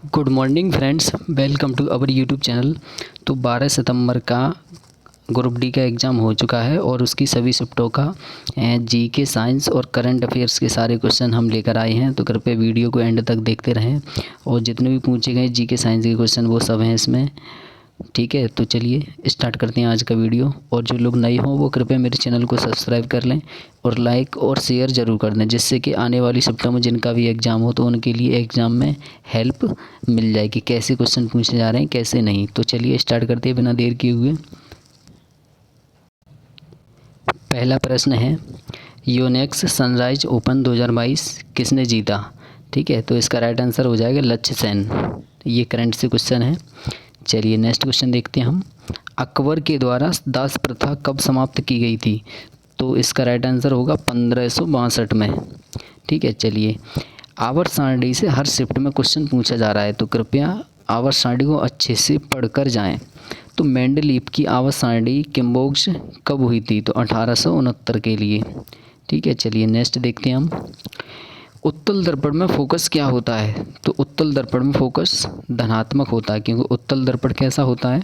Good morning friends, welcome to our YouTube channel. तो 12 सितंबर का group D का exam हो चुका है और उसकी सभी शिफ्टों का जीके, साइंस और करंट अफेयर्स के सारे क्वेश्चन हम लेकर आए हैं। तो कृपया वीडियो को एंड तक देखते रहें और जितने भी पूछे गए जीके, साइंस के क्वेश्चन वो सब हैं इसमें। ठीक है, तो चलिए स्टार्ट करते हैं आज का वीडियो। और जो लोग नए हों वो कृपया मेरे चैनल को सब्सक्राइब कर लें और लाइक और शेयर ज़रूर कर दें, जिससे कि आने वाली शिफ्टों में जिनका भी एग्ज़ाम हो तो उनके लिए एग्ज़ाम में हेल्प मिल जाए कि कैसे क्वेश्चन पूछे जा रहे हैं कैसे नहीं। तो चलिए स्टार्ट करते हैं बिना देर किए हुए। पहला प्रश्न है, योनेक्स सनराइज ओपन 2022 किसने जीता? ठीक है, तो इसका राइट आंसर हो जाएगा लक्ष्य सेन। ये करंट से क्वेश्चन है। चलिए नेक्स्ट क्वेश्चन देखते हैं हम। अकबर के द्वारा दास प्रथा कब समाप्त की गई थी? तो इसका राइट आंसर होगा 1562 में। ठीक है, चलिए आवर्त सारणी से हर शिफ्ट में क्वेश्चन पूछा जा रहा है, तो कृपया आवर्त सारणी को अच्छे से पढ़कर जाएं। तो मेंडलीव की आवर्त सारणी किम्बोग्स कब हुई थी? तो 1869 के लिए। ठीक है, चलिए नेक्स्ट देखते हैं हम। उत्तल दर्पण में फोकस क्या होता है? तो उत्तल दर्पण में फोकस धनात्मक होता है, क्योंकि उत्तल दर्पण कैसा होता है?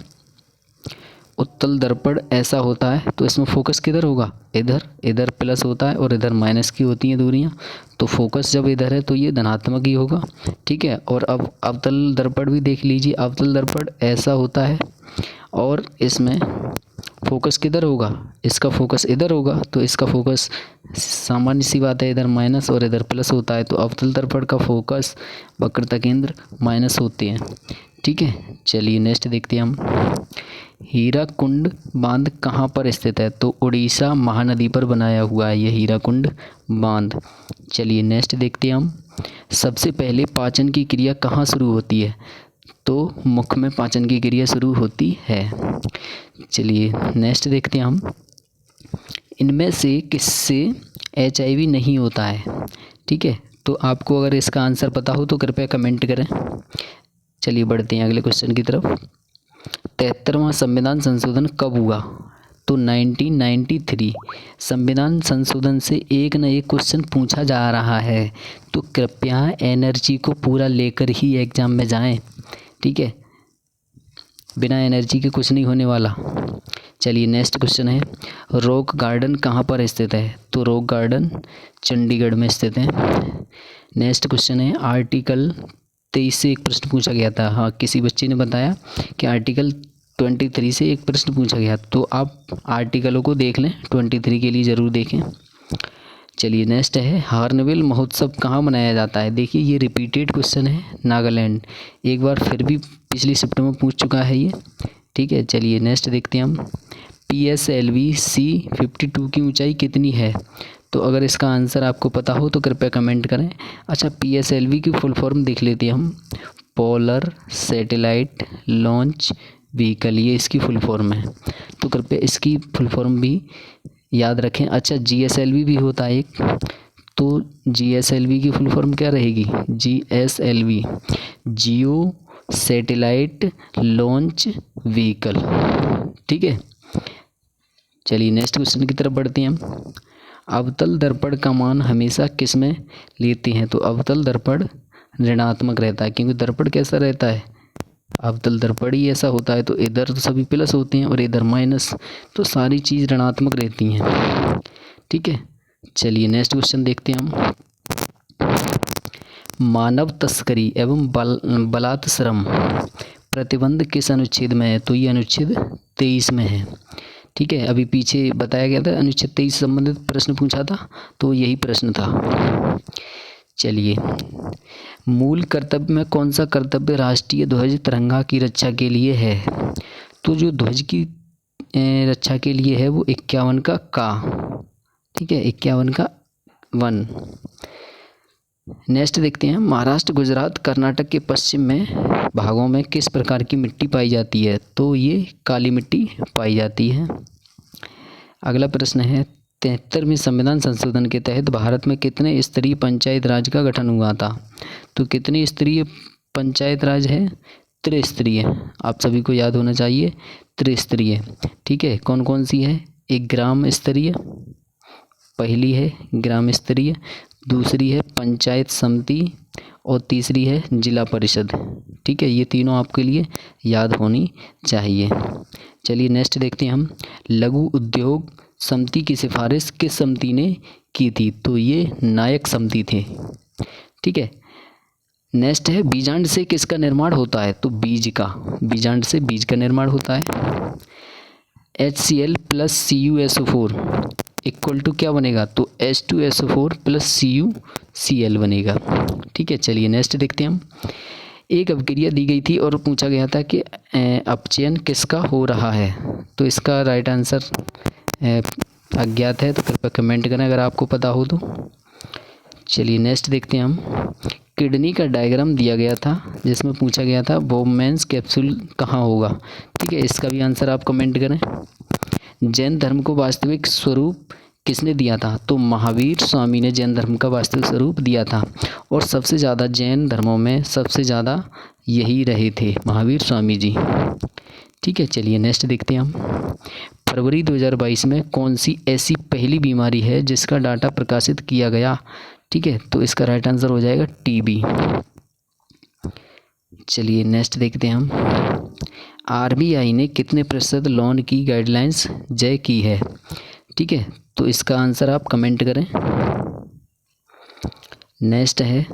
उत्तल दर्पण ऐसा होता है, तो इसमें फोकस किधर होगा? इधर। इधर प्लस होता है और इधर माइनस की होती हैं दूरियां, तो फोकस जब इधर है तो ये धनात्मक ही होगा। ठीक है, और अब अवतल दर्पण भी देख लीजिए। अवतल दर्पण ऐसा होता है और इसमें फोकस किधर होगा? इसका फोकस इधर होगा, तो इसका फोकस सामान्य सी बात है, इधर माइनस और इधर प्लस होता है, तो अवतल दर्पण का फोकस वक्रता केंद्र माइनस होते हैं। ठीक है, चलिए नेक्स्ट देखते हैं हम। हीराकुंड बांध कहाँ पर स्थित है? तो उड़ीसा महानदी पर बनाया हुआ है ये हीराकुंड बांध। चलिए नेक्स्ट देखते हैं हम। सबसे पहले पाचन की क्रिया कहाँ शुरू होती है? तो मुख में पाचन की क्रिया शुरू होती है। चलिए नेक्स्ट देखते हैं हम। इनमें से किससे HIV नहीं होता है? ठीक है, तो आपको अगर इसका आंसर पता हो तो कृपया कमेंट करें। चलिए बढ़ते हैं अगले क्वेश्चन की तरफ। 73वां संविधान संशोधन कब हुआ? तो 1993। संविधान संशोधन से एक न एक क्वेश्चन पूछा जा रहा है, तो कृपया एनर्जी को पूरा लेकर ही एग्ज़ाम में जाएं। ठीक है, बिना एनर्जी के कुछ नहीं होने वाला। चलिए नेक्स्ट क्वेश्चन है, रॉक गार्डन कहाँ पर स्थित है? तो रॉक गार्डन चंडीगढ़ में स्थित है। नेक्स्ट क्वेश्चन है, आर्टिकल 23 से एक प्रश्न पूछा गया था। हाँ, किसी बच्चे ने बताया कि आर्टिकल 23 से एक प्रश्न पूछा गया, तो आप आर्टिकलों को देख लें, 23 के लिए ज़रूर देखें। चलिए नेक्स्ट है, हार्नबिल महोत्सव कहाँ मनाया जाता है? देखिए ये रिपीटेड क्वेश्चन है, नागालैंड। एक बार फिर भी पिछली शिफ्ट में पूछ चुका है ये। ठीक है, चलिए नेक्स्ट देखते हैं हम। PSLV C-52 की ऊंचाई कितनी है? तो अगर इसका आंसर आपको पता हो तो कृपया कमेंट करें। अच्छा, PSLV की फुल फॉर्म देख लेते हैं हम। पोलर सैटेलाइट लॉन्च व्हीकल, ये इसकी फुल फॉर्म है, तो कृपया इसकी फुल फॉर्म भी याद रखें। अच्छा, GSLV भी होता है एक, तो GSLV की फुल फॉर्म क्या रहेगी? GSLV जियो सैटेलाइट लॉन्च व्हीकल। ठीक है, चलिए नेक्स्ट क्वेश्चन की तरफ बढ़ते हैं हम। अवतल दर्पण का मान हमेशा किस में लेते हैं? तो अवतल दर्पण ऋणात्मक रहता है, क्योंकि दर्पण कैसा रहता है? अवतल दर्पण ही ऐसा होता है, तो इधर तो सभी प्लस होते हैं और इधर माइनस, तो सारी चीज़ ऋणात्मक रहती हैं। ठीक है, चलिए नेक्स्ट क्वेश्चन देखते हैं हम। मानव तस्करी एवं बलात्श्रम प्रतिबंध किस अनुच्छेद में है? तो ये अनुच्छेद 23 में है। ठीक है, अभी पीछे बताया गया था अनुच्छेद 23 से संबंधित प्रश्न पूछा था, तो यही प्रश्न था। चलिए, मूल कर्तव्य में कौन सा कर्तव्य राष्ट्रीय ध्वज तिरंगा की रक्षा के लिए है? तो जो ध्वज की रक्षा के लिए है वो 51 का। ठीक है, 51 का 1। नेक्स्ट देखते हैं, महाराष्ट्र, गुजरात, कर्नाटक के पश्चिम में भागों में किस प्रकार की मिट्टी पाई जाती है? तो ये काली मिट्टी पाई जाती है। अगला प्रश्न है, 73वें संविधान संशोधन के तहत भारत में कितने स्तरीय पंचायत राज का गठन हुआ था? तो कितने स्तरीय पंचायत राज है? त्रिस्तरीय। आप सभी को याद होना चाहिए, त्रिस्तरीय। ठीक है, कौन कौन सी है? एक ग्राम स्तरीय, पहली है ग्राम स्तरीय, दूसरी है पंचायत समिति और तीसरी है जिला परिषद। ठीक है, ये तीनों आपके लिए याद होनी चाहिए। चलिए नेक्स्ट देखते हैं हम। लघु उद्योग समिति की सिफारिश किस समिति ने की थी? तो ये नायक समिति थे। ठीक है, नेक्स्ट है बीजांड से किसका निर्माण होता है? तो बीज का, बीजांड से बीज का निर्माण होता है। HCl plus CuSO4 equal to क्या बनेगा? तो H2SO4 प्लस CuCl बनेगा। ठीक है, चलिए नेक्स्ट देखते हैं हम। एक अभिक्रिया दी गई थी और पूछा गया था कि अपचयन किसका हो रहा है? तो इसका राइट आंसर अज्ञात है, तो कृपया कमेंट करें अगर आपको पता हो तो। चलिए नेक्स्ट देखते हैं हम। किडनी का डायग्राम दिया गया था जिसमें पूछा गया था बोबमैन्स कैप्सूल कहाँ होगा? ठीक है, इसका भी आंसर आप कमेंट करें। जैन धर्म को वास्तविक स्वरूप किसने दिया था? तो महावीर स्वामी ने जैन धर्म का वास्तविक स्वरूप दिया था, और सबसे ज़्यादा जैन धर्मों में सबसे ज़्यादा यही रहे थे, महावीर स्वामी जी। ठीक है, चलिए नेक्स्ट देखते हैं हम। फरवरी 2022 में कौन सी ऐसी पहली बीमारी है जिसका डाटा प्रकाशित किया गया? ठीक है, तो इसका राइट आंसर हो जाएगा TB। चलिए नेक्स्ट देखते हैं हम। RBI ने कितने प्रतिशत लोन की गाइडलाइंस जारी की है? ठीक है, तो इसका आंसर आप कमेंट करें। नेक्स्ट है,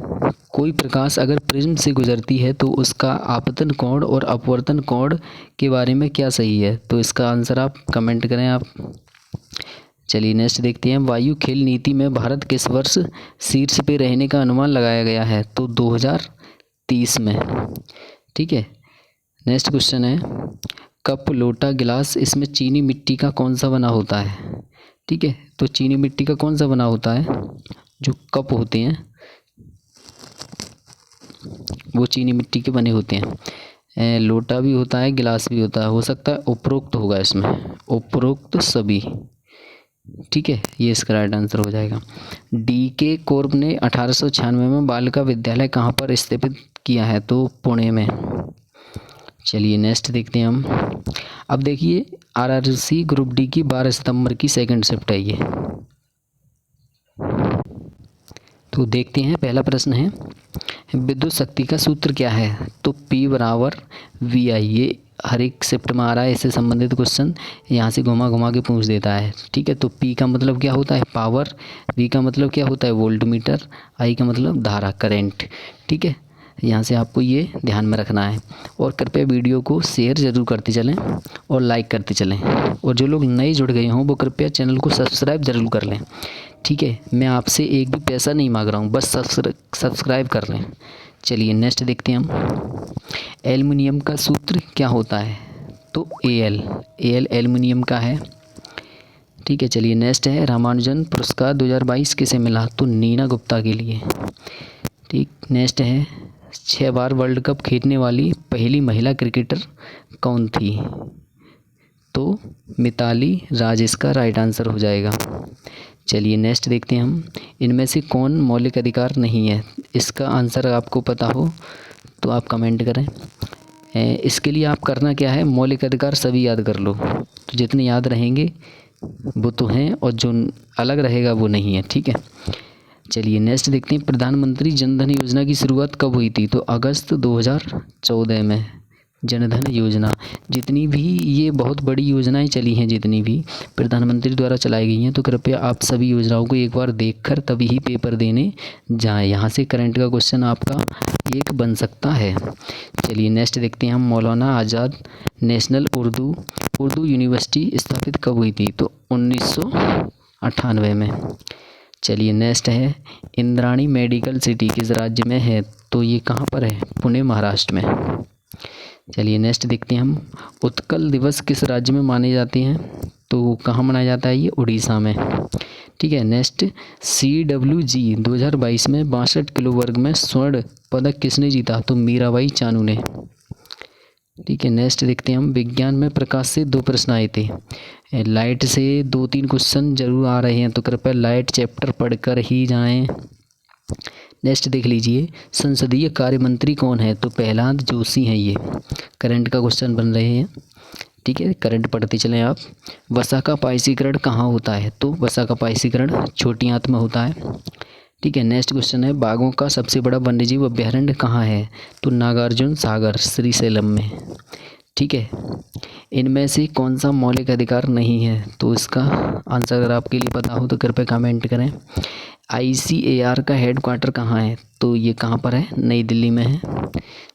कोई प्रकाश अगर प्रिज्म से गुजरती है तो उसका आपतन कोण और अपवर्तन कोण के बारे में क्या सही है? तो इसका आंसर आप कमेंट करें आप। चलिए नेक्स्ट देखते हैं। वायु खेल नीति में भारत किस वर्ष शीर्ष पे रहने का अनुमान लगाया गया है? तो 2030 में। ठीक है, नेक्स्ट क्वेश्चन है। कप, लोटा, गिलास, इसमें चीनी मिट्टी का कौन सा बना होता है? ठीक है, तो चीनी मिट्टी का कौन सा बना होता है? जो कप होते हैं वो चीनी मिट्टी के बने होते हैं। लोटा भी होता है, गिलास भी होता है, हो सकता है उपरोक्त होगा इसमें, उपरोक्त सभी। ठीक है, ये इसका राइट आंसर हो जाएगा। DK कोर्प ने 1896 में बालिका विद्यालय कहाँ पर स्थापित किया है? तो पुणे में। चलिए नेक्स्ट देखते हैं हम। अब देखिए RRC ग्रुप D की 12 सितंबर की सेकंड शिफ्ट है ये। तो देखते हैं, पहला प्रश्न है विद्युत शक्ति का सूत्र क्या है? तो P बराबर VI। ये हर एक शिफ्ट में आ रहा है, इससे संबंधित क्वेश्चन यहाँ से घुमा घुमा के पूछ देता है। ठीक है, तो P का मतलब क्या होता है? पावर। V का मतलब क्या होता है? वोल्टमीटर। I का मतलब धारा, करंट। ठीक है, यहाँ से आपको ये ध्यान में रखना है। और कृपया वीडियो को शेयर ज़रूर करते चलें और लाइक करते चलें, और जो लोग नए जुड़ गए हों वो कृपया चैनल को सब्सक्राइब ज़रूर कर लें। ठीक है, मैं आपसे एक भी पैसा नहीं मांग रहा हूँ, बस सब्सक्राइब कर लें। चलिए नेक्स्ट देखते हैं हम। एल्युमिनियम का सूत्र क्या होता है? तो AL एल्युमिनियम का है। ठीक है, चलिए नेक्स्ट है। रामानुजन पुरस्कार 2022 किसे मिला? तो नीना गुप्ता के लिए। ठीक, नेक्स्ट है। 6 बार वर्ल्ड कप खेलने वाली पहली महिला क्रिकेटर कौन थी? तो मिताली राज इसका राइट आंसर हो जाएगा। चलिए नेक्स्ट देखते हैं हम। इनमें से कौन मौलिक अधिकार नहीं है? इसका आंसर आपको पता हो तो आप कमेंट करें। इसके लिए आप करना क्या है, मौलिक अधिकार सभी याद कर लो, तो जितने याद रहेंगे वो तो हैं, और जो अलग रहेगा वो नहीं है। ठीक है, चलिए नेक्स्ट देखते हैं। प्रधानमंत्री जनधन योजना की शुरुआत कब हुई थी? तो अगस्त 2014 में। जनधन योजना, जितनी भी ये बहुत बड़ी योजनाएं चली हैं, जितनी भी प्रधानमंत्री द्वारा चलाई गई हैं, तो कृपया आप सभी योजनाओं को एक बार देखकर तभी ही पेपर देने जाएं। यहाँ से करंट का क्वेश्चन आपका एक बन सकता है। चलिए नेक्स्ट देखते हैं हम। मौलाना आज़ाद नेशनल उर्दू यूनिवर्सिटी स्थापित कब हुई थी? तो 1998 में। चलिए नेक्स्ट है। इंद्राणी मेडिकल सिटी किस राज्य में है? तो ये कहाँ पर है? पुणे, महाराष्ट्र में। चलिए नेक्स्ट देखते हैं हम। उत्कल दिवस किस राज्य में माने जाते हैं? तो कहाँ मनाया जाता है? ये उड़ीसा में। ठीक है, नेक्स्ट। CWG 2022 में 62 किलो वर्ग में स्वर्ण पदक किसने जीता? तो मीराबाई चानू ने। ठीक है, नेक्स्ट देखते हैं हम। विज्ञान में प्रकाश से 2 प्रश्न आए थे, लाइट से 2-3 क्वेश्चन जरूर आ रहे हैं, तो कृपया लाइट चैप्टर पढ़कर ही जाएं। नेक्स्ट देख लीजिए। संसदीय कार्य मंत्री कौन है? तो प्रहलाद जोशी हैं। ये करंट का क्वेश्चन बन रहे हैं। ठीक है, करंट पढ़ते चलें आप। वसा का पायसीकरण कहाँ होता है? तो वसा का पायसीकरण छोटी आंत में होता है। ठीक है। नेक्स्ट क्वेश्चन है, बाघों का सबसे बड़ा वन्यजीव अभयारण्य कहाँ है? तो नागार्जुन सागर श्रीशैलम में। ठीक है। इनमें से कौन सा मौलिक अधिकार नहीं है? तो इसका आंसर अगर आपके लिए पता हो तो कृपया कमेंट करें। ICAR का हेड क्वार्टर कहाँ है? तो ये कहाँ पर है? नई दिल्ली में है।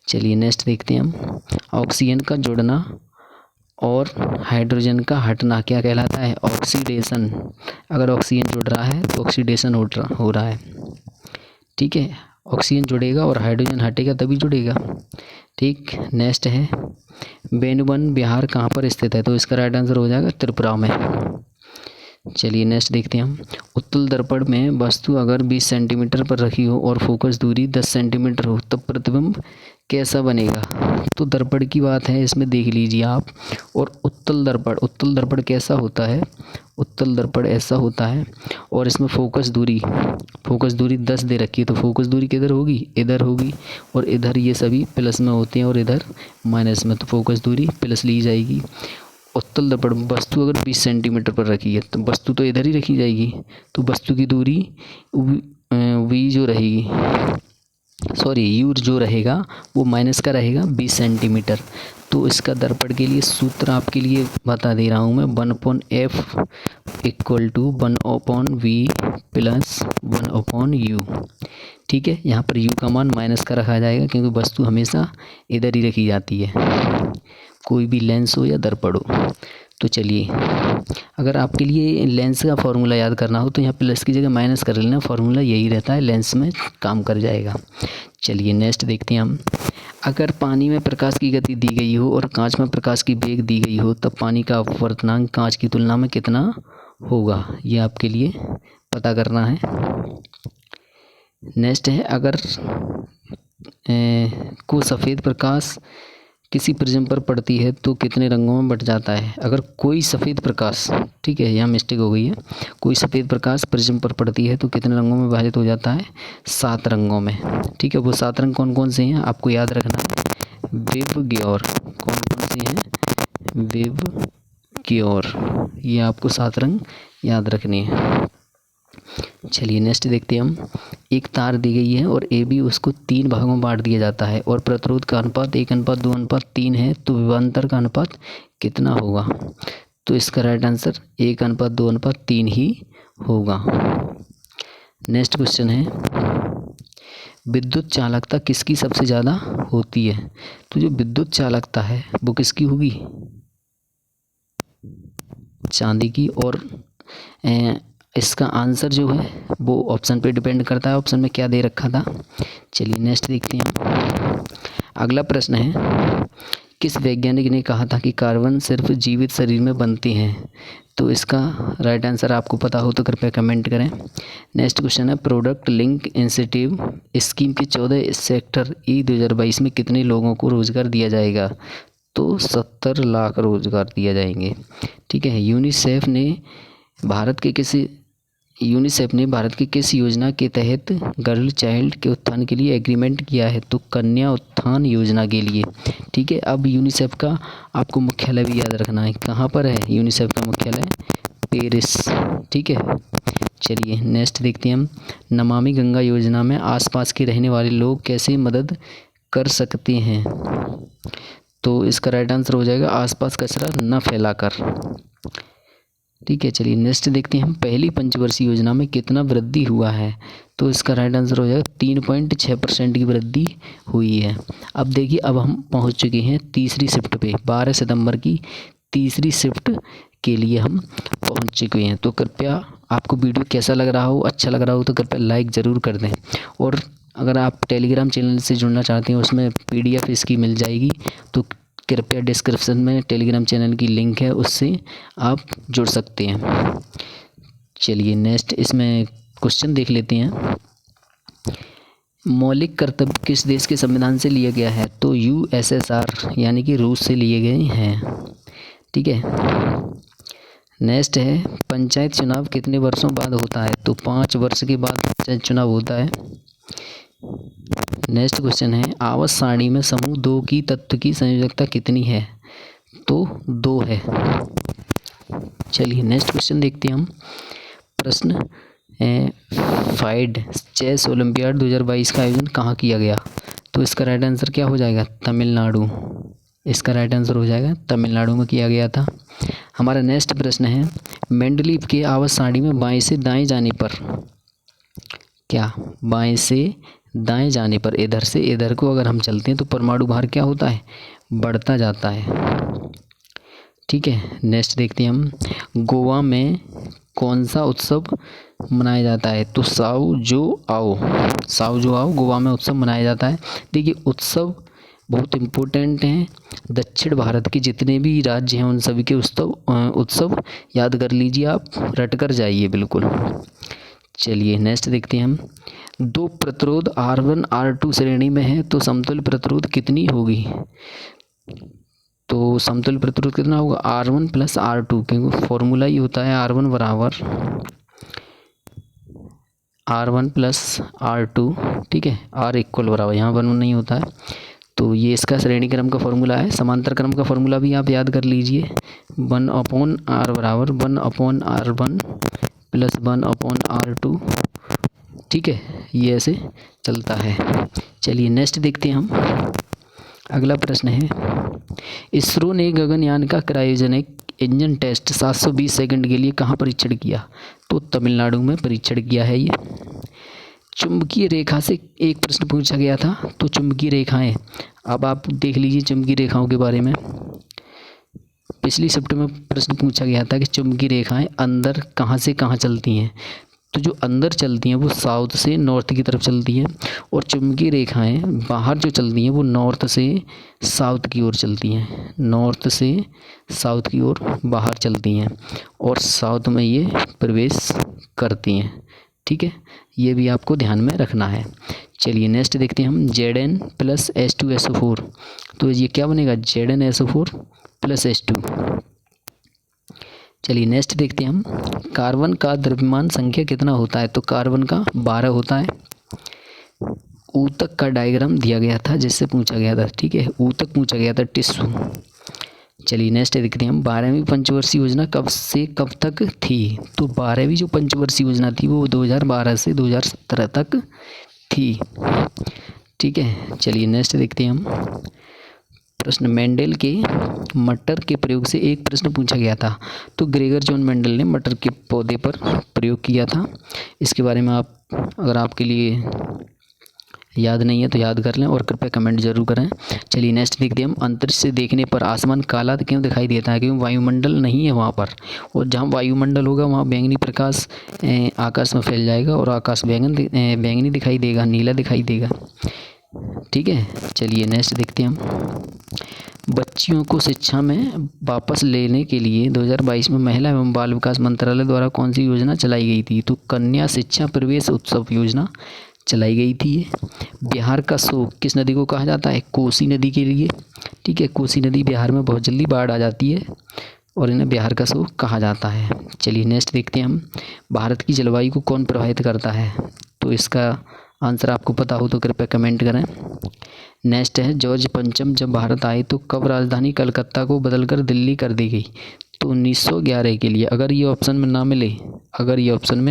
चलिए नेक्स्ट देखते हैं हम। ऑक्सीजन का जुड़ना और हाइड्रोजन का हटना क्या कहलाता है? ऑक्सीडेशन। अगर ऑक्सीजन जुड़ रहा है तो ऑक्सीडेशन हो रहा है। ठीक है। ऑक्सीजन जुड़ेगा और हाइड्रोजन हटेगा तभी जुड़ेगा। ठीक। नेक्स्ट है, बेनुबन बिहार कहाँ पर स्थित है? तो इसका राइट आंसर हो जाएगा त्रिपुरा में। चलिए नेक्स्ट देखते हैं हम। उत्तल दर्पण में वस्तु अगर 20 सेंटीमीटर पर रखी हो और फोकस दूरी 10 सेंटीमीटर हो तब प्रतिबिंब कैसा बनेगा? तो दर्पण की बात है, इसमें देख लीजिए आप। और उत्तल दर्पण कैसा होता है? उत्तल दर्पण ऐसा होता है और इसमें फोकस दूरी 10 दे रखी है। तो फोकस दूरी किधर होगी? इधर होगी। और इधर ये सभी प्लस में होते हैं और इधर माइनस में, तो फोकस दूरी प्लस ली जाएगी। उत्तल दर्पण वस्तु अगर 20 सेंटीमीटर पर रखी है तो वस्तु तो इधर ही रखी जाएगी, तो वस्तु की दूरी वी जो रहेगी, यू जो रहेगा वो माइनस का रहेगा 20 सेंटीमीटर। तो इसका दर्पण के लिए सूत्र आपके लिए बता दे रहा हूँ मैं। 1/f = 1/v + 1/u। ठीक है। यहाँ पर u का मान माइनस का रखा जाएगा क्योंकि वस्तु हमेशा इधर ही रखी जाती है, कोई भी लेंस हो या दर्पण हो। तो चलिए, अगर आपके लिए लेंस का फॉर्मूला याद करना हो तो यहाँ प्लस की जगह माइनस कर लेना, फॉर्मूला यही रहता है, लेंस में काम कर जाएगा। चलिए नेक्स्ट देखते हैं हम। अगर पानी में प्रकाश की गति दी गई हो और कांच में प्रकाश की वेग दी गई हो तब पानी का अपवर्तनांक कांच की तुलना में कितना होगा? ये आपके लिए पता करना है। नेक्स्ट है, अगर को सफ़ेद प्रकाश किसी प्रिज्म पर पड़ती है तो कितने रंगों में बट जाता है? अगर कोई सफ़ेद प्रकाश, ठीक है यहाँ मिस्टेक हो गई है, कोई सफ़ेद प्रकाश प्रिज्म पर पड़ती है तो कितने रंगों में विभाजित हो जाता है? 7 रंगों में। ठीक है। वो 7 रंग कौन कौन से हैं आपको याद रखना है। विबग्योर। कौन कौन से हैं? विबग्योर। ये आपको 7 रंग याद रखने हैं। चलिए नेक्स्ट देखते हैं हम। एक तार दी गई है और AB उसको 3 भागों में बांट दिया जाता है और प्रतिरोध का अनुपात 1:2:3 है, तो विभवांतर का अनुपात कितना होगा? तो इसका राइट आंसर 1:2:3 ही होगा। नेक्स्ट क्वेश्चन है, विद्युत चालकता किसकी सबसे ज़्यादा होती है? तो जो विद्युत चालकता है वो किसकी होगी? चांदी की। और इसका आंसर जो है वो ऑप्शन पे डिपेंड करता है, ऑप्शन में क्या दे रखा था। चलिए नेक्स्ट देखते हैं। अगला प्रश्न है, किस वैज्ञानिक ने कहा था कि कार्बन सिर्फ जीवित शरीर में बनते हैं? तो इसका राइट आंसर आपको पता हो तो कृपया कमेंट करें। नेक्स्ट क्वेश्चन है, प्रोडक्ट लिंक इंसेंटिव स्कीम के 14 सेक्टर E 2022 में कितने लोगों को रोज़गार दिया जाएगा? तो 70 लाख रोज़गार दिया जाएंगे। ठीक है। यूनिसेफ ने भारत की किस योजना के तहत गर्ल चाइल्ड के उत्थान के लिए एग्रीमेंट किया है? तो कन्या उत्थान योजना के लिए। ठीक है। अब यूनिसेफ का आपको मुख्यालय भी याद रखना है। कहाँ पर है यूनिसेफ का मुख्यालय? पेरिस। ठीक है। चलिए नेक्स्ट देखते हैं हम। नमामि गंगा योजना में आसपास के रहने वाले लोग कैसे मदद कर सकते हैं? तो इसका राइट आंसर हो जाएगा आसपास कचरा न फैलाकर। ठीक है। चलिए नेक्स्ट देखते हैं हम। पहली पंचवर्षीय योजना में कितना वृद्धि हुआ है? तो इसका राइट आंसर हो जाएगा 3.6% की वृद्धि हुई है। अब देखिए, अब हम पहुंच चुके हैं तीसरी शिफ्ट पे। 12 सितंबर की तीसरी शिफ्ट के लिए हम पहुंच चुके हैं। तो कृपया आपको वीडियो कैसा लग रहा हो, अच्छा लग रहा हो तो कृपया लाइक ज़रूर कर दें। और अगर आप टेलीग्राम चैनल से जुड़ना चाहते हैं उसमें PDF इसकी मिल जाएगी, तो कृपया डिस्क्रिप्शन में टेलीग्राम चैनल की लिंक है, उससे आप जुड़ सकते हैं। चलिए नेक्स्ट इसमें क्वेश्चन देख लेते हैं। मौलिक कर्तव्य किस देश के संविधान से लिया गया है? तो USSR यानी कि रूस से लिए गए हैं। ठीक है। नेक्स्ट है, पंचायत चुनाव कितने वर्षों बाद होता है? तो 5 वर्ष के बाद पंचायत चुनाव होता है। नेक्स्ट क्वेश्चन है, आवर्त सारणी में समूह 2 की तत्व की संयोजकता कितनी है? तो 2 है। चलिए नेक्स्ट क्वेश्चन देखते हैं हम। प्रश्न, फाइड चेस ओलंपियाड 2022 का आयोजन कहाँ किया गया? तो इसका राइट आंसर क्या हो जाएगा? तमिलनाडु। इसका राइट आंसर हो जाएगा तमिलनाडु में किया गया था। हमारा नेक्स्ट प्रश्न है, मेंडलीव के आवर्त सारणी में बाएं से दाएं जाने पर क्या, बाएं से दाएं जाने पर इधर से इधर को अगर हम चलते हैं तो परमाणु भार क्या होता है? बढ़ता जाता है। ठीक है, नेक्स्ट देखते हैं हम, गोवा में कौन सा उत्सव मनाया जाता है? तो साओ जो आओ गोवा में उत्सव मनाया जाता है। देखिए उत्सव बहुत इम्पोर्टेंट हैं, दक्षिण भारत के जितने भी राज्य हैं उन सभी के उत्सव याद कर लीजिए, आप रट कर जाइए बिल्कुल। चलिए नेक्स्ट देखते हैं हम, दो प्रतिरोध R1 R2 श्रेणी में है तो समतुल्य प्रतिरोध कितनी होगी? तो समतुल्य प्रतिरोध कितना होगा? R1 + R2, क्योंकि फॉर्मूला ही होता है R1 बराबर R1 + R2। ठीक है, R इक्वल बराबर, यहाँ 1 नहीं होता है, तो ये इसका श्रेणी क्रम का फॉर्मूला है। समांतर क्रम का फॉर्मूला भी आप याद कर लीजिए, 1/R बराबर 1/R1 + 1/R2। ठीक है, ये ऐसे चलता है। चलिए नेक्स्ट देखते हैं हम, अगला प्रश्न है, इसरो ने गगनयान का क्रायोजेनिक इंजन टेस्ट 720 सेकंड के लिए कहाँ परीक्षण किया? तो तमिलनाडु में परीक्षण किया है ये। चुंबकीय रेखा से एक प्रश्न पूछा गया था, तो चुंबकीय रेखाएं, अब आप देख लीजिए चुंबकीय रेखाओं के बारे में। पिछली शिफ्ट में प्रश्न पूछा गया था कि चुंबकीय रेखाएं अंदर कहाँ से कहाँ चलती हैं, तो जो अंदर चलती हैं वो साउथ से नॉर्थ की तरफ चलती हैं, और चुंबकीय रेखाएं बाहर जो चलती हैं वो नॉर्थ से साउथ की ओर चलती हैं, नॉर्थ से साउथ की ओर बाहर चलती हैं और साउथ में ये प्रवेश करती हैं। ठीक है, ये भी आपको ध्यान में रखना है। चलिए नेक्स्ट देखते हैं हम, Zn + H2SO4, तो ये क्या बनेगा? ZnSO4 + H2। चलिए नेक्स्ट देखते हैं हम, कार्बन का द्रव्यमान संख्या कितना होता है? तो कार्बन का 12 होता है। ऊतक का डायग्राम दिया गया था जिससे पूछा गया था। ठीक है, ऊतक पूछा गया था, टिश्यू। चलिए नेक्स्ट देखते हैं हम, 12वीं पंचवर्षीय योजना कब से कब तक थी? तो 12वीं जो पंचवर्षीय योजना थी वो 2012 से 2017 तक थी। ठीक है, चलिए नेक्स्ट देखते हैं हम, प्रश्न, मेंडल के मटर के प्रयोग से एक प्रश्न पूछा गया था, तो ग्रेगर जॉन मेंडल ने मटर के पौधे पर प्रयोग किया था। इसके बारे में आप, अगर आपके लिए याद नहीं है तो याद कर लें और कृपया कमेंट जरूर करें। चलिए नेक्स्ट देखते हैं हम, अंतरिक्ष से देखने पर आसमान काला क्यों दिखाई देता है? क्योंकि वायुमंडल नहीं है वहाँ पर, और जहाँ वायुमंडल होगा वहाँ बैंगनी प्रकाश आकाश में फैल जाएगा और आकाश बैंगनी दिखाई देगा, नीला दिखाई देगा। ठीक है, चलिए नेक्स्ट देखते हैं हम, बच्चियों को शिक्षा में वापस लेने के लिए 2022 में महिला एवं बाल विकास मंत्रालय द्वारा कौन सी योजना चलाई गई थी? तो कन्या शिक्षा प्रवेश उत्सव योजना चलाई गई थी। बिहार का शोक किस नदी को कहा जाता है? कोसी नदी के लिए। ठीक है, कोसी नदी बिहार में बहुत जल्दी बाढ़ आ जाती है और इन्हें बिहार का शोक कहा जाता है। चलिए नेक्स्ट देखते हैं हम, भारत की जलवायु को कौन प्रभावित करता है? तो इसका आंसर आपको पता हो तो कृपया कमेंट करें। नेक्स्ट है, जॉर्ज पंचम जब भारत आए तो कब राजधानी कलकत्ता को बदलकर दिल्ली कर दी गई? तो 1911 के लिए। अगर ये ऑप्शन में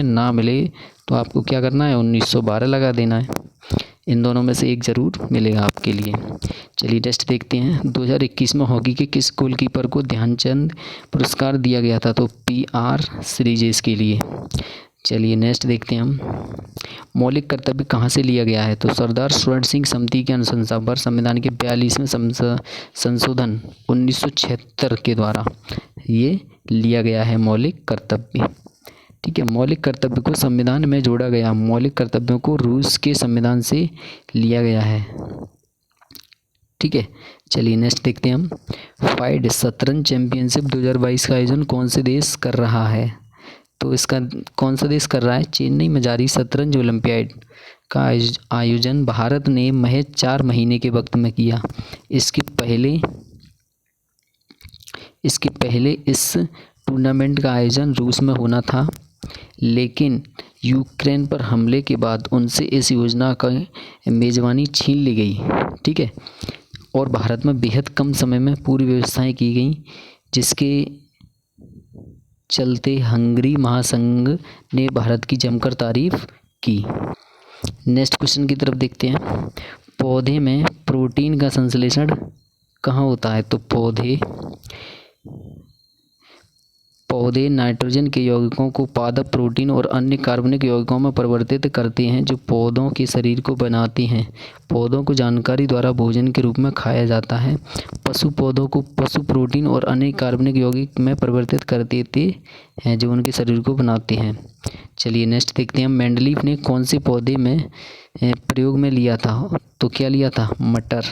ना मिले तो आपको क्या करना है? 1912 लगा देना है। इन दोनों में से एक ज़रूर मिलेगा आपके लिए। चलिए नेक्स्ट देखते हैं, 2021 में हॉकी के किस गोलकीपर को ध्यानचंद पुरस्कार दिया गया था? तो PR श्रीजेश के लिए। चलिए नेक्स्ट देखते हैं हम, मौलिक कर्तव्य कहाँ से लिया गया है? तो सरदार स्वर्ण सिंह समिति की अनुशंसा पर संविधान के 42वें संशोधन 1976 के द्वारा ये लिया गया है मौलिक कर्तव्य। ठीक है, मौलिक कर्तव्य को संविधान में जोड़ा गया, मौलिक कर्तव्यों को रूस के संविधान से लिया गया है। ठीक है, चलिए नेक्स्ट देखते हैं हम, फाइड शतरंज चैंपियनशिप 2022 का आयोजन कौन से देश कर रहा है? तो इसका कौन सा देश कर रहा है? चेन्नई में जारी शतरंज ओलंपियाड का आयोजन भारत ने महज 4 महीने के वक्त में किया। इसके पहले इस टूर्नामेंट का आयोजन रूस में होना था, लेकिन यूक्रेन पर हमले के बाद उनसे इस योजना का मेज़बानी छीन ली गई। ठीक है, और भारत में बेहद कम समय में पूरी व्यवस्थाएं की गई, जिसके चलते हंगरी महासंघ ने भारत की जमकर तारीफ की। नेक्स्ट क्वेश्चन की तरफ देखते हैं। पौधे में प्रोटीन का संश्लेषण कहाँ होता है? तो पौधे नाइट्रोजन के यौगिकों को पादप प्रोटीन और अन्य कार्बनिक यौगिकों में परिवर्तित करते हैं जो पौधों के शरीर को बनाते हैं। पौधों को जानकारी द्वारा भोजन के रूप में खाया जाता है। पशु पौधों को पशु प्रोटीन और अन्य कार्बनिक यौगिक में परिवर्तित कर देते हैं जो उनके शरीर को बनाते हैं। चलिए नेक्स्ट देखते हैं। मेंडलीफ ने कौन से पौधे में प्रयोग में लिया था? तो क्या लिया था? मटर।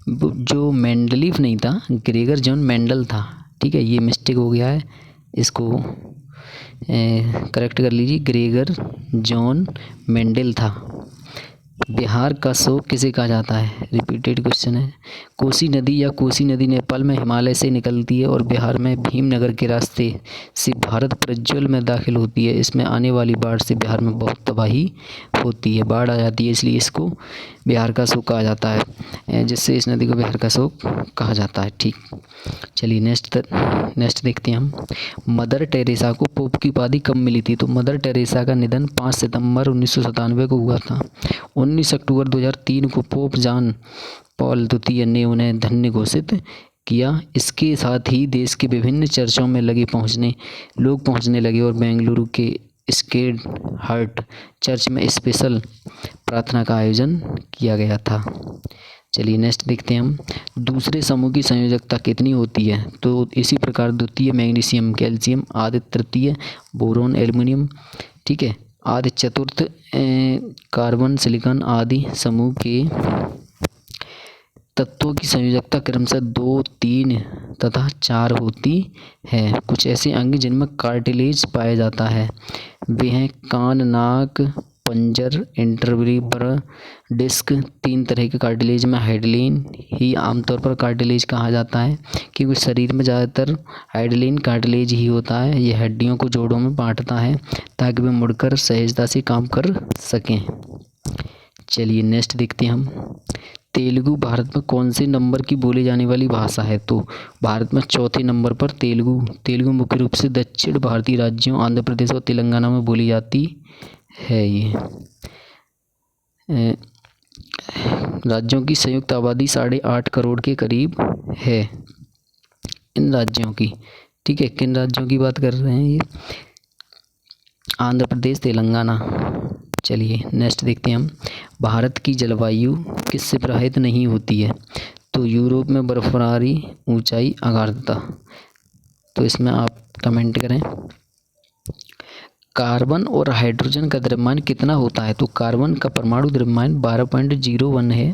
जो मेंडलीफ नहीं था, ग्रेगर जॉन मेंडल था। ठीक है, ये मिस्टेक हो गया है, इसको करेक्ट कर लीजिए। ग्रेगर जॉन मेंडल था। बिहार का शोक किसे कहा जाता है? रिपीटेड क्वेश्चन है। कोसी नदी या कोसी नदी नेपाल में हिमालय से निकलती है और बिहार में भीमनगर के रास्ते से भारत प्रज्वल में दाखिल होती है। इसमें आने वाली बाढ़ से बिहार में बहुत तबाही होती है, बाढ़ आ जाती है, इसलिए इसको बिहार का शोक कहा जाता है, जिससे इस नदी को बिहार का शोक कहा जाता है। ठीक, चलिए नेक्स्ट देखते हैं हम। मदर टेरेसा को पोप की उपाधि कब मिली थी? तो मदर टेरेसा का निधन 5 सितंबर 1997 को हुआ था। 19 अक्टूबर 2003 को पोप जॉन पॉल द्वितीय ने उन्हें धन्य घोषित किया। इसके साथ ही देश के विभिन्न चर्चों में लोग पहुंचने लगे और बेंगलुरु के स्केड हार्ट चर्च में स्पेशल प्रार्थना का आयोजन किया गया था। चलिए नेक्स्ट देखते हैं हम। दूसरे समूह की संयोजकता कितनी होती है? तो इसी प्रकार द्वितीय मैग्नीशियम कैल्शियम, आदि तृतीय बोरोन एल्युमिनियम, ठीक है, आदि चतुर्थ कार्बन सिलिकॉन आदि समूह के तत्वों की संयोजकता क्रमशः 2, 3 तथा 4 होती है। कुछ ऐसे अंग जिनमें कार्टिलेज पाया जाता है वे हैं कान, नाक, पंजर, इंटरवर्टिब्रल डिस्क। 3 तरह के कार्टिलेज में हाइड्रोलिन ही आमतौर पर कार्टिलेज कहा जाता है, क्योंकि शरीर में ज़्यादातर हाइड्रोलिन कार्टिलेज ही होता है। यह हड्डियों को जोड़ों में बांटता है ताकि वे मुड़कर सहजता से काम कर सकें। चलिए नेक्स्ट देखते हैं हम। तेलुगु भारत में कौन से नंबर की बोली जाने वाली भाषा है? तो भारत में चौथे नंबर पर तेलुगु मुख्य रूप से दक्षिण भारतीय राज्यों आंध्र प्रदेश और तेलंगाना में बोली जाती है। ये राज्यों की संयुक्त आबादी 8.5 करोड़ के करीब है इन राज्यों की। ठीक है, किन राज्यों की बात कर रहे हैं? ये आंध्र प्रदेश, तेलंगाना। चलिए नेक्स्ट देखते हैं हम। भारत की जलवायु किससे प्रभावित नहीं होती है? तो यूरोप में बर्फबारी, ऊंचाई, आर्द्रता। तो इसमें आप कमेंट करें। कार्बन और हाइड्रोजन का द्रव्यमान कितना होता है? तो कार्बन का परमाणु द्रव्यमान 12.01 है,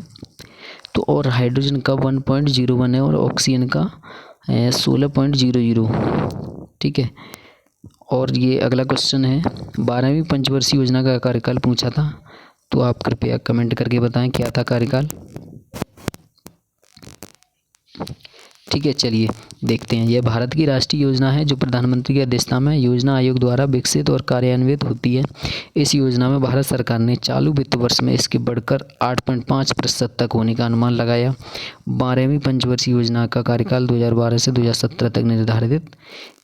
तो और हाइड्रोजन का 1.01 है और ऑक्सीजन का 16.00। ठीक है, और ये अगला क्वेश्चन है, 12वीं पंचवर्षीय योजना का कार्यकाल पूछा था, तो आप कृपया कमेंट करके बताएं क्या था कार्यकाल। ठीक है, चलिए देखते हैं। यह भारत की राष्ट्रीय योजना है जो प्रधानमंत्री की अध्यक्षता में योजना आयोग द्वारा विकसित और कार्यान्वित होती है। इस योजना में भारत सरकार ने चालू वित्त वर्ष में इसके बढ़कर 8.5% तक होने का अनुमान लगाया। 12वीं पंचवर्षीय योजना का कार्यकाल 2012 से 2017 तक निर्धारित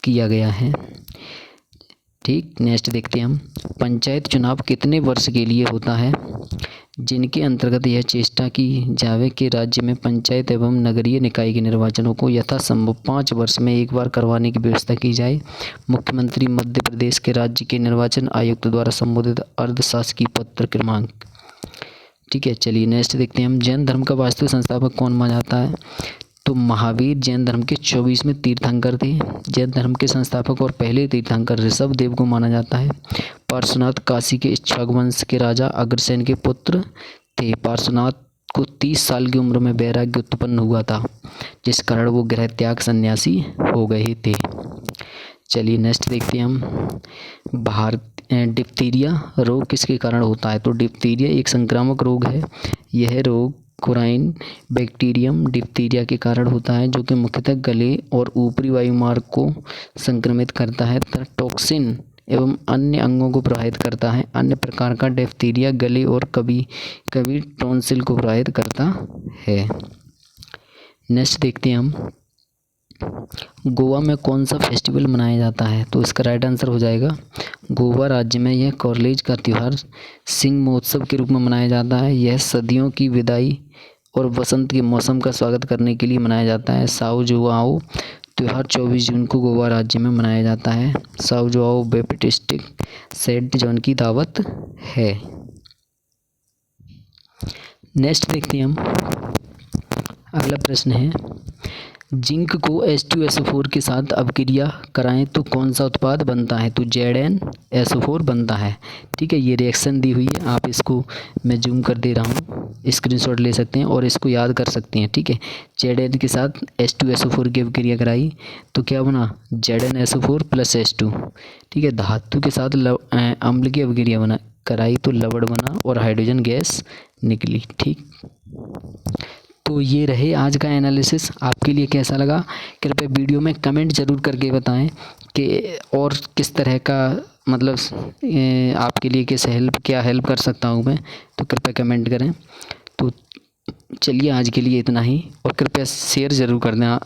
किया गया है। ठीक, नेक्स्ट देखते हैं हम। पंचायत चुनाव कितने वर्ष के लिए होता है? जिनके अंतर्गत यह चेष्टा की जावे कि राज्य में पंचायत एवं नगरीय निकाय के निर्वाचनों को यथासंभव 5 वर्ष में एक बार करवाने की व्यवस्था की जाए। मुख्यमंत्री मध्य प्रदेश के राज्य के निर्वाचन आयुक्त द्वारा संबोधित अर्धशासकीय पत्र क्रमांक। ठीक है, चलिए नेक्स्ट देखते हैं हम। जैन धर्म का वास्तविक संस्थापक कौन माना जाता है? तो महावीर जैन धर्म के 24वें तीर्थंकर थे। जैन धर्म के संस्थापक और पहले तीर्थंकर ऋषभ देव को माना जाता है। पार्श्वनाथ काशी के इक्ष्वाकु वंश के राजा अग्रसेन के पुत्र थे। पार्श्वनाथ को 30 साल की उम्र में वैराग्य उत्पन्न हुआ था, जिस कारण वो गृह त्याग सन्यासी हो गए थे। चलिए नेक्स्ट देखते हैं हम। डिप्थीरिया रोग किसके कारण होता है? तो डिप्थीरिया एक संक्रामक रोग है। यह रोग कोराइन बैक्टीरियम डिप्थीरिया के कारण होता है, जो कि मुख्यतः गले और ऊपरी वायुमार्ग को संक्रमित करता है तथा टॉक्सिन एवं अन्य अंगों को प्रभावित करता है। अन्य प्रकार का डिप्थीरिया गले और कभी कभी टॉन्सिल को प्रभावित करता है। नेक्स्ट देखते हैं हम। गोवा में कौन सा फेस्टिवल मनाया जाता है? तो इसका राइट आंसर हो जाएगा गोवा राज्य में यह कॉलेज का त्यौहार सिंह महोत्सव के रूप में मनाया जाता है। यह सदियों की विदाई और वसंत के मौसम का स्वागत करने के लिए मनाया जाता है। साओ जोआओ त्यौहार 24 जून को गोवा राज्य में मनाया जाता है। साओ जोआओ बैप्टिस्टिक सेंट जॉन की दावत है। नेक्स्ट देखते हैं हम। अगला प्रश्न है, जिंक को H2SO4 के साथ अपक्रिया कराएं तो कौन सा उत्पाद बनता है? तो ZnSO4 बनता है। ठीक है, ये रिएक्शन दी हुई है, आप इसको मैं जूम कर दे रहा हूँ, स्क्रीनशॉट ले सकते हैं और इसको याद कर सकते हैं। ठीक है, Zn के साथ H2SO4 की अपक्रिया कराई तो क्या बना? ZnSO4 + H2। ठीक है, धातु के साथ अम्ल की अपक्रिया कराई तो लवण बना और हाइड्रोजन गैस निकली। ठीक, तो ये रहे आज का एनालिसिस। आपके लिए कैसा लगा कृपया वीडियो में कमेंट ज़रूर करके बताएं कि और किस तरह का मतलब आपके लिए क्या हेल्प कर सकता हूँ मैं, तो कृपया कमेंट करें। तो चलिए आज के लिए इतना ही और कृपया शेयर ज़रूर कर दें।